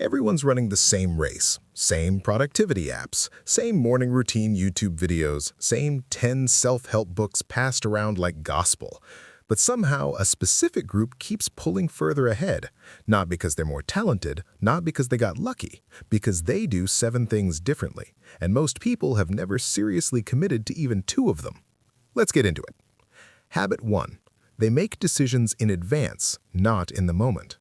Everyone's running the same race, same productivity apps, same morning routine YouTube videos, same 10 self-help books passed around like gospel. But somehow, a specific group keeps pulling further ahead, not because they're more talented, not because they got lucky, because they do 7 things differently, and most people have never seriously committed to even 2 of them. Let's get into it. Habit 1. They make decisions in advance, not in the moment.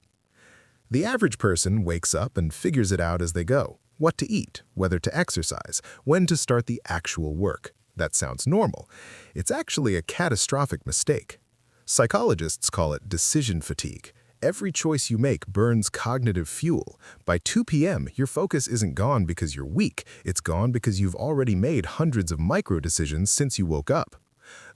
The average person wakes up and figures it out as they go. What to eat, whether to exercise, when to start the actual work. That sounds normal. It's actually a catastrophic mistake. Psychologists call it decision fatigue. Every choice you make burns cognitive fuel. By 2 p.m., your focus isn't gone because you're weak. It's gone because you've already made hundreds of micro-decisions since you woke up.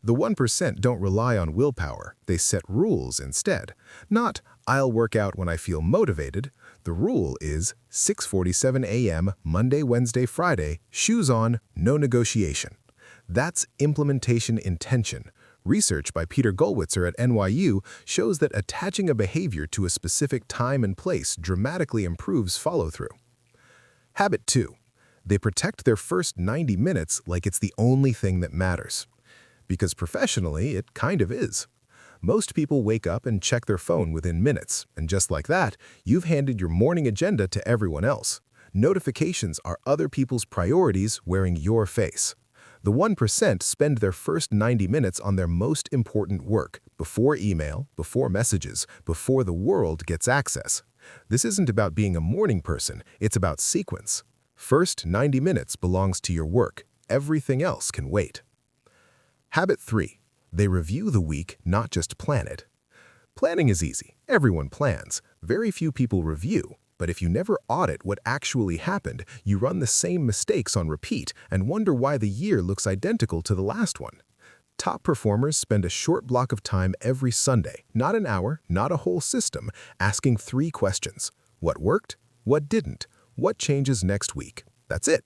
The 1% don't rely on willpower. They set rules instead. Not, I'll work out when I feel motivated. The rule is 6:47 a.m., Monday, Wednesday, Friday, shoes on, no negotiation. That's implementation intention. Research by Peter Gollwitzer at NYU shows that attaching a behavior to a specific time and place dramatically improves follow-through. Habit 2. They protect their first 90 minutes like it's the only thing that matters. Because professionally, it kind of is. Most people wake up and check their phone within minutes, and just like that, you've handed your morning agenda to everyone else. Notifications are other people's priorities wearing your face. The 1% spend their first 90 minutes on their most important work, before email, before messages, before the world gets access. This isn't about being a morning person, it's about sequence. First 90 minutes belongs to your work. Everything else can wait. Habit 3. They review the week, not just plan it. Planning is easy. Everyone plans. Very few people review. But if you never audit what actually happened, you run the same mistakes on repeat and wonder why the year looks identical to the last one. Top performers spend a short block of time every Sunday, not an hour, not a whole system, asking 3 questions. What worked? What didn't? What changes next week? That's it.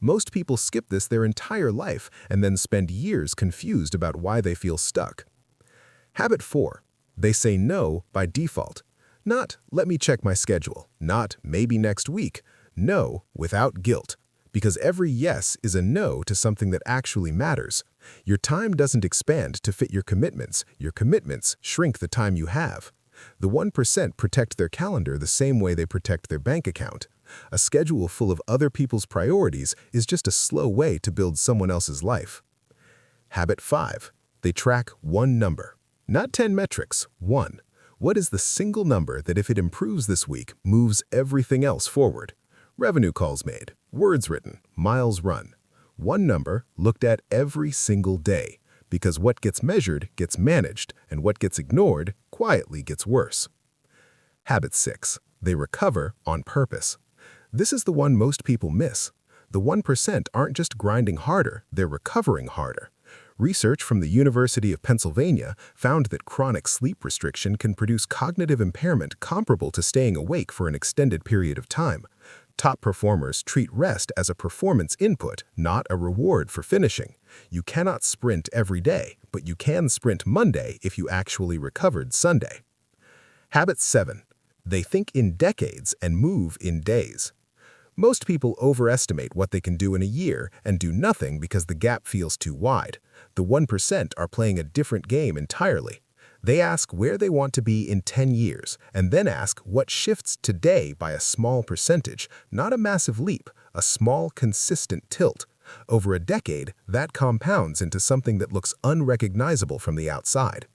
Most people skip this their entire life and then spend years confused about why they feel stuck. Habit 4. They say no by default. Not, let me check my schedule. Not, maybe next week. No, without guilt. Because every yes is a no to something that actually matters. Your time doesn't expand to fit your commitments. Your commitments shrink the time you have. The 1% protect their calendar the same way they protect their bank account. A schedule full of other people's priorities is just a slow way to build someone else's life. Habit 5. They track 1 number. Not 10 metrics, 1. What is the single number that if it improves this week, moves everything else forward? Revenue calls made, words written, miles run. 1 number looked at every single day, because what gets measured gets managed, and what gets ignored quietly gets worse. Habit 6. They recover on purpose. This is the one most people miss. The 1% aren't just grinding harder, they're recovering harder. Research from the University of Pennsylvania found that chronic sleep restriction can produce cognitive impairment comparable to staying awake for an extended period of time. Top performers treat rest as a performance input, not a reward for finishing. You cannot sprint every day, but you can sprint Monday if you actually recovered Sunday. Habit 7. They think in decades and move in days. Most people overestimate what they can do in a year and do nothing because the gap feels too wide. The 1% are playing a different game entirely. They ask where they want to be in 10 years and then ask what shifts today by a small percentage, not a massive leap, a small, consistent tilt. Over a decade, that compounds into something that looks unrecognizable from the outside.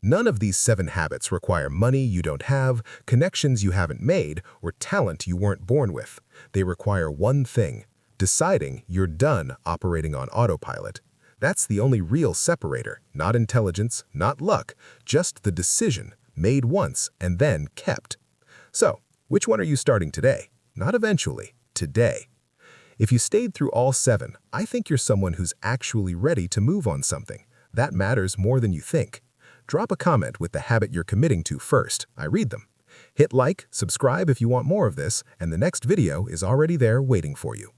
None of these 7 habits require money you don't have, connections you haven't made, or talent you weren't born with. They require one thing: deciding you're done operating on autopilot. That's the only real separator, not intelligence, not luck, just the decision, made once and then kept. So, which one are you starting today? Not eventually, today. If you stayed through all 7, I think you're someone who's actually ready to move on something. That matters more than you think. Drop a comment with the habit you're committing to first. I read them. Hit like, subscribe if you want more of this, and the next video is already there waiting for you.